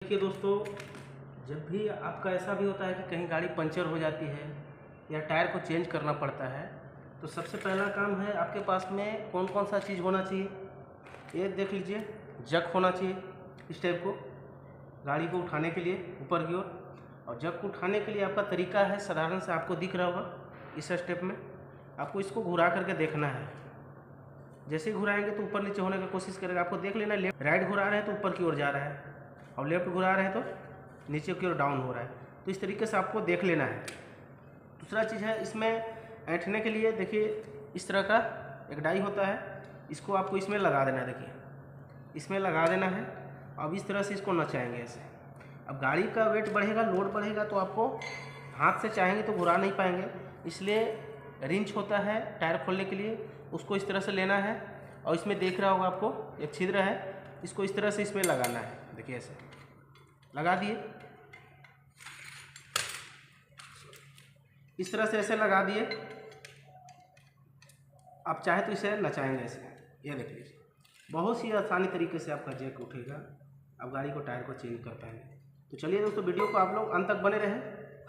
देखिए दोस्तों, जब भी आपका ऐसा भी होता है कि कहीं गाड़ी पंचर हो जाती है या टायर को चेंज करना पड़ता है, तो सबसे पहला काम है आपके पास में कौन कौन सा चीज़ होना चाहिए। ये देख लीजिए, जक होना चाहिए इस टाइप को, गाड़ी को उठाने के लिए ऊपर की ओर। और जक को उठाने के लिए आपका तरीका है साधारण से, आपको दिख रहा होगा इस स्टेप में। आपको इसको घुरा करके देखना है। जैसे ही घुराएंगे तो ऊपर नीचे होने की कोशिश करेगा। आपको देख लेना, लेफ्ट राइट घुरा रहे हैं तो ऊपर की ओर जा रहा है, और लेफ्ट घुरा रहे हैं तो नीचे की ओर डाउन हो रहा है। तो इस तरीके से आपको देख लेना है। दूसरा चीज़ है, इसमें ऐंठने के लिए देखिए इस तरह का एक डाई होता है, इसको आपको इसमें लगा देना है। देखिए इसमें लगा देना है। अब इस तरह से इसको नचाएंगे ऐसे। अब गाड़ी का वेट बढ़ेगा, लोड बढ़ेगा, तो आपको हाथ से चाहेंगे तो घुरा नहीं पाएंगे, इसलिए रिंच होता है टायर खोलने के लिए, उसको इस तरह से लेना है। और इसमें देख रहा होगा आपको एक छिद्र है, इसको इस तरह से इसमें लगाना है। देखिए ऐसे लगा दिए, इस तरह से ऐसे लगा दिए। आप चाहे तो इसे नचाएंगे ऐसे। ये देख लीजिए, बहुत ही आसानी तरीके से आपका जैक उठेगा, आप गाड़ी को टायर को चेंज कर पाएंगे। तो चलिए दोस्तों, वीडियो को आप लोग अंत तक बने रहें,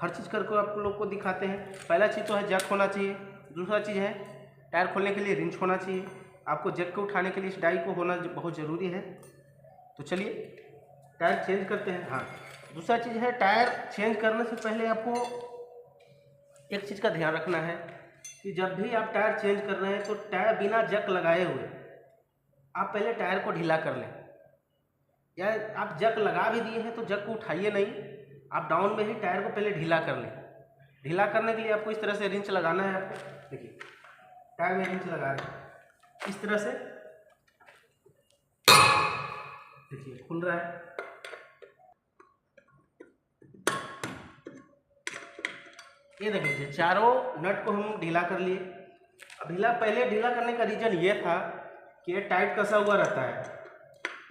हर चीज़ करके आप लोग को दिखाते हैं। पहला चीज़ तो है जैक होना चाहिए। दूसरा चीज़ है टायर खोलने के लिए रिंच होना चाहिए। आपको जैक को उठाने के लिए इस डाई को होना बहुत ज़रूरी है। तो चलिए टायर चेंज करते हैं। हाँ, दूसरा चीज़ है, टायर चेंज करने से पहले आपको एक चीज़ का ध्यान रखना है कि जब भी आप टायर चेंज कर रहे हैं तो टायर बिना जक लगाए हुए आप पहले टायर को ढीला कर लें। या आप जक लगा भी दिए हैं तो जक को उठाइए नहीं, आप डाउन में ही टायर को पहले ढीला कर लें। ढीला करने के लिए आपको इस तरह से रिंच लगाना है। आपको देखिए टायर में रिंच लगा रहे हैं इस तरह से, देखिए खुल रहा है। ये देख लीजिए, चारों नट को हम ढीला कर लिए। अब पहले ढीला करने का रीज़न ये था कि ये टाइट कसा हुआ रहता है।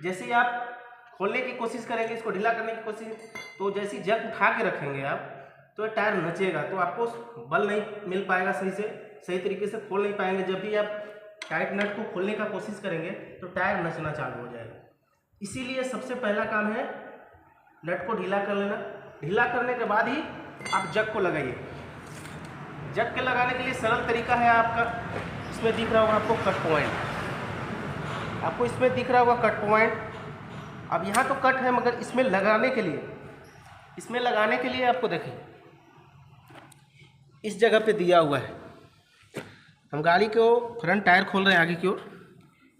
जैसे ही आप खोलने की कोशिश करेंगे, इसको ढीला करने की कोशिश, तो जैसे ही जक उठा के रखेंगे आप, तो ये टायर नचेगा, तो आपको बल नहीं मिल पाएगा, सही तरीके से खोल नहीं पाएंगे। जब भी आप टाइट नट को खोलने का कोशिश करेंगे तो टायर नचना चालू हो जाएगा। इसीलिए सबसे पहला काम है नट को ढीला कर लेना। ढीला करने के बाद ही आप जक को लगाइए। जक के लगाने के लिए सरल तरीका है आपका, इसमें दिख रहा होगा आपको कट पॉइंट, आपको इसमें दिख रहा होगा कट पॉइंट। अब यहाँ तो कट है, मगर इसमें लगाने के लिए आपको देखिए इस जगह पे दिया हुआ है। हम गाड़ी को फ्रंट टायर खोल रहे हैं आगे की ओर,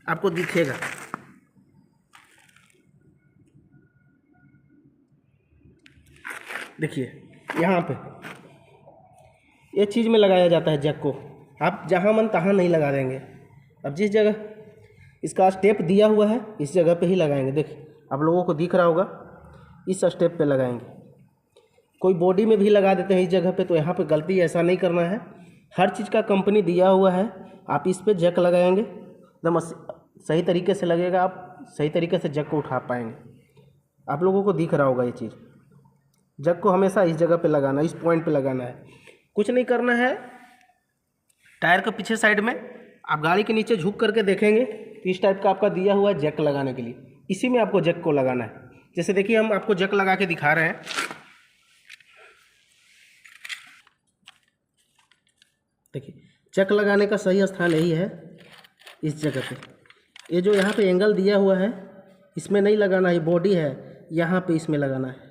आपको दिखेगा। देखिए यहाँ पे ये चीज़ में लगाया जाता है जक को। आप जहाँ मन तहाँ नहीं लगा देंगे। अब जिस जगह इसका स्टेप दिया हुआ है इस जगह पे ही लगाएंगे। देखिए आप लोगों को दिख रहा होगा, इस स्टेप पे लगाएंगे। कोई बॉडी में भी लगा देते हैं इस जगह पे, तो यहाँ पे गलती ऐसा नहीं करना है। हर चीज़ का कंपनी दिया हुआ है, आप इस पे जक लगाएंगे, एकदम सही तरीके से लगेगा, आप सही तरीके से जक को उठा पाएंगे। आप लोगों को दिख रहा होगा ये चीज़। जक को हमेशा इस जगह पे लगाना, इस पॉइंट पे लगाना है, कुछ नहीं करना है। टायर के पीछे साइड में आप गाड़ी के नीचे झुक करके देखेंगे तो इस टाइप का आपका दिया हुआ है जक लगाने के लिए, इसी में आपको जक को लगाना है। जैसे देखिए हम आपको जक लगा के दिखा रहे हैं। देखिए जक लगाने का सही स्थान यही है, इस जगह पे। ये जो यहाँ पे एंगल दिया हुआ है इसमें नहीं लगाना है, बॉडी है यहाँ पे, इसमें लगाना है।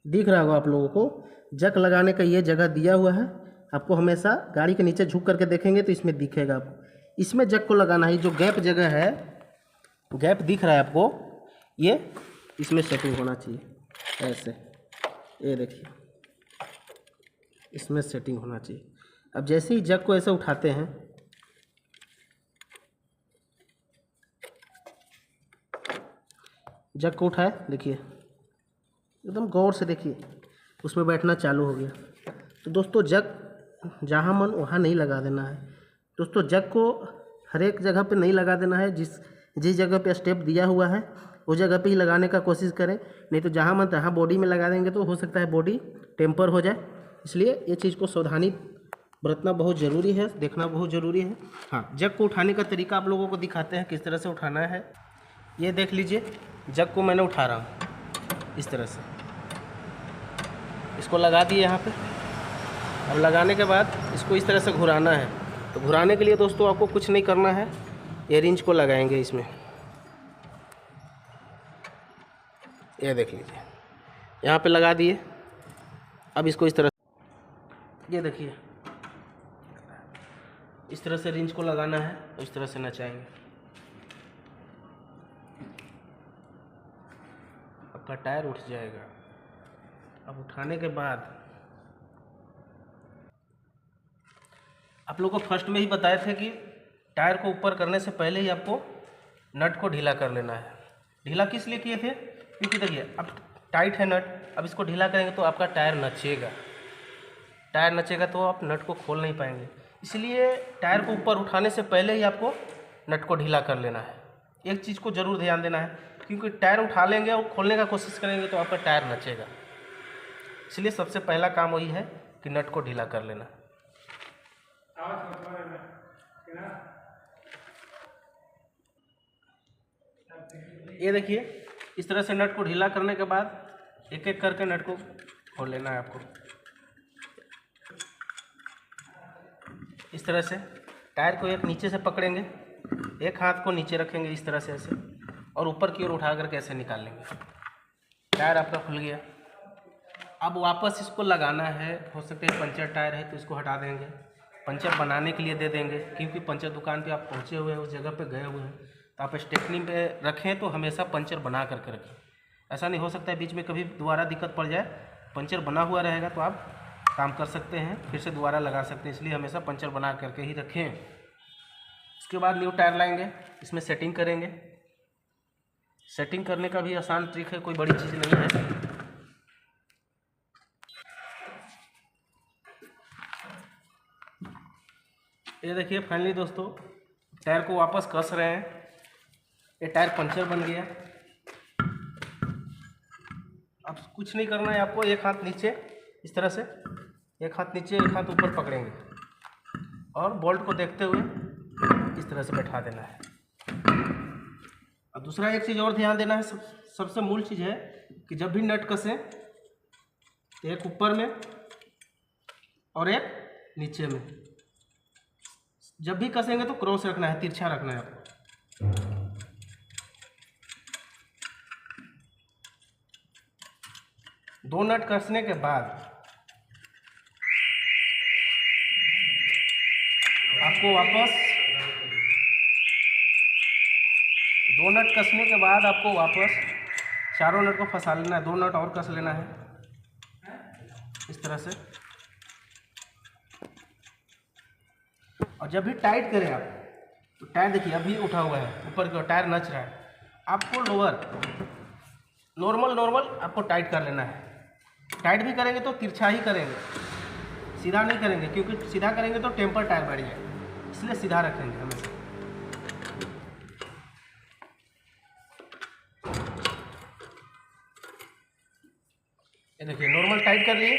दिख रहा होगा आप लोगों को, जक लगाने का ये जगह दिया हुआ है। आपको हमेशा गाड़ी के नीचे झुक करके देखेंगे तो इसमें दिखेगा आपको, इसमें जक को लगाना है। जो गैप जगह है, गैप दिख रहा है आपको, ये इसमें सेटिंग होना चाहिए ऐसे। ये देखिए इसमें सेटिंग होना चाहिए। अब जैसे ही जक को ऐसे उठाते हैं, जक को उठाए, देखिए एकदम गौर से देखिए, उसमें बैठना चालू हो गया। तो दोस्तों जक जहाँ मन वहाँ नहीं लगा देना है। दोस्तों जक को हर एक जगह पे नहीं लगा देना है। जिस जगह पे स्टेप दिया हुआ है उस जगह पे ही लगाने का कोशिश करें, नहीं तो जहाँ मन तहाँ बॉडी में लगा देंगे तो हो सकता है बॉडी टेम्पर हो जाए। इसलिए ये चीज़ को सावधानी बरतना बहुत ज़रूरी है, देखना बहुत ज़रूरी है। हाँ, जग को उठाने का तरीका आप लोगों को दिखाते हैं किस तरह से उठाना है। ये देख लीजिए, जग को मैंने उठा रहा हूँ, इस तरह से इसको लगा दिए यहाँ पे। अब लगाने के बाद इसको इस तरह से घुराना है। तो घुराने के लिए दोस्तों आपको कुछ नहीं करना है, ये रिंच को लगाएंगे इसमें, ये देख लीजिए यहाँ पे लगा दिए। अब इसको इस तरह, ये देखिए इस तरह से रिंच को लगाना है, तो इस तरह से नचाएंगे। आपका टायर उठ जाएगा। अब उठाने के बाद आप लोगों को फर्स्ट में ही बताए थे कि टायर को ऊपर करने से पहले ही आपको नट को ढीला कर लेना है। ढीला किस लिए किए थे? क्योंकि देखिए अब टाइट है नट, अब इसको ढीला करेंगे तो आपका टायर नचेगा। टायर नचेगा तो आप नट को खोल नहीं पाएंगे, इसलिए टायर को ऊपर उठाने से पहले ही आपको नट को ढीला कर लेना है। एक चीज़ को ज़रूर ध्यान देना है, क्योंकि टायर उठा लेंगे और खोलने का कोशिश करेंगे तो आपका टायर नचेगा। इसलिए सबसे पहला काम वही है कि नट को ढीला कर लेना। ये देखिए इस तरह से नट को ढीला करने के बाद एक एक करके नट को खोल लेना है आपको। इस तरह से टायर को एक नीचे से पकड़ेंगे, एक हाथ को नीचे रखेंगे इस तरह से ऐसे, और ऊपर की ओर उठा करके ऐसे निकाल लेंगे। टायर आपका खुल गया। अब वापस इसको लगाना है। हो सकता है पंचर टायर है तो इसको हटा देंगे, पंचर बनाने के लिए दे देंगे, क्योंकि पंचर दुकान पे आप पहुँचे हुए हैं, उस जगह पे गए हुए हैं, तो आप स्टेपनी पे रखें तो हमेशा पंचर बना करके रखें। ऐसा नहीं हो सकता है बीच में कभी दोबारा दिक्कत पड़ जाए। पंचर बना हुआ रहेगा तो आप काम कर सकते हैं, फिर से दोबारा लगा सकते हैं, इसलिए हमेशा पंचर बना करके ही रखें। इसके बाद न्यू टायर लाएंगे, इसमें सेटिंग करेंगे। सेटिंग करने का भी आसान ट्रिक है, कोई बड़ी चीज़ नहीं है। ये देखिए फाइनली दोस्तों टायर को वापस कस रहे हैं। ये टायर पंचर बन गया। अब कुछ नहीं करना है आपको, एक हाथ नीचे इस तरह से, एक हाथ नीचे एक हाथ ऊपर पकड़ेंगे और बोल्ट को देखते हुए इस तरह से बैठा देना है। और दूसरा एक चीज़ और ध्यान देना है, सबसे मूल चीज़ है कि जब भी नट कसें एक ऊपर में और एक नीचे में, जब भी कसेंगे तो क्रॉस रखना है, तिरछा रखना है आपको। दो नट कसने के बाद आपको वापस, दो नट कसने के बाद आपको वापस चारों नट को फंसा लेना है। दो नट और कस लेना है इस तरह से। और जब भी टाइट करें आप तो टायर देखिए अभी उठा हुआ है, ऊपर की ओर टायर नच रहा है। आपको लोअर नॉर्मल आपको टाइट कर लेना है। टाइट भी करेंगे तो तिरछा ही करेंगे, सीधा नहीं करेंगे, क्योंकि सीधा करेंगे तो टेम्पर टायर बैठ जाएगा, इसलिए सीधा रखेंगे हमेशा। ये देखिए नॉर्मल टाइट कर लिए,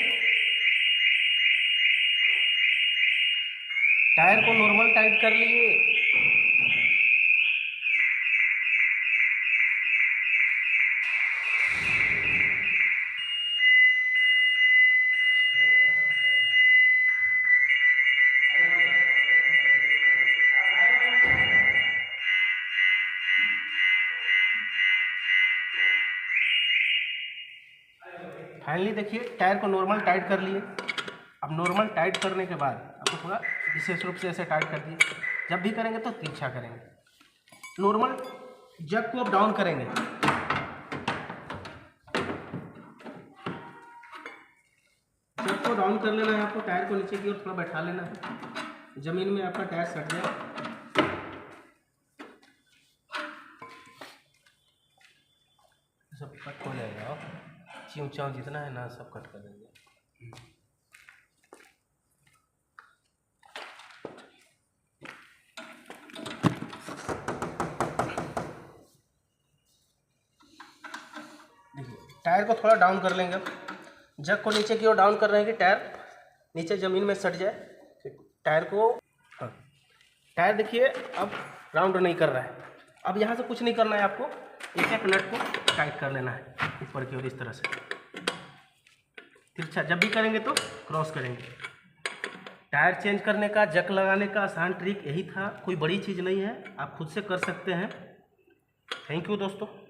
टायर को नॉर्मल टाइट कर लिए। फाइनली देखिए टायर को नॉर्मल टाइट कर लिए। अब नॉर्मल टाइट करने के बाद आपको थोड़ा विशेष रूप से ऐसे टाइट कर दिए। जब भी करेंगे तो तिरछा करेंगे। नॉर्मल जग को आप डाउन करेंगे, जग को डाउन कर लेना है आपको। टायर को नीचे की ओर थोड़ा बैठा लेना है, जमीन में आपका टायर सट जाए। सब कट हो जाएगा, च्यों चाँव जितना है ना सब कट कर देंगे। टायर को थोड़ा डाउन कर लेंगे, जग को नीचे की ओर डाउन कर रहे हैं कि टायर नीचे ज़मीन में सट जाए। टायर को, हाँ टायर देखिए अब राउंड नहीं कर रहा है। अब यहाँ से कुछ नहीं करना है आपको, एक एक नट को टाइट कर लेना है ऊपर की ओर इस तरह से। तिरछा जब भी करेंगे तो क्रॉस करेंगे। टायर चेंज करने का, जक लगाने का आसान ट्रिक यही था, कोई बड़ी चीज़ नहीं है, आप खुद से कर सकते हैं। थैंक यू दोस्तों।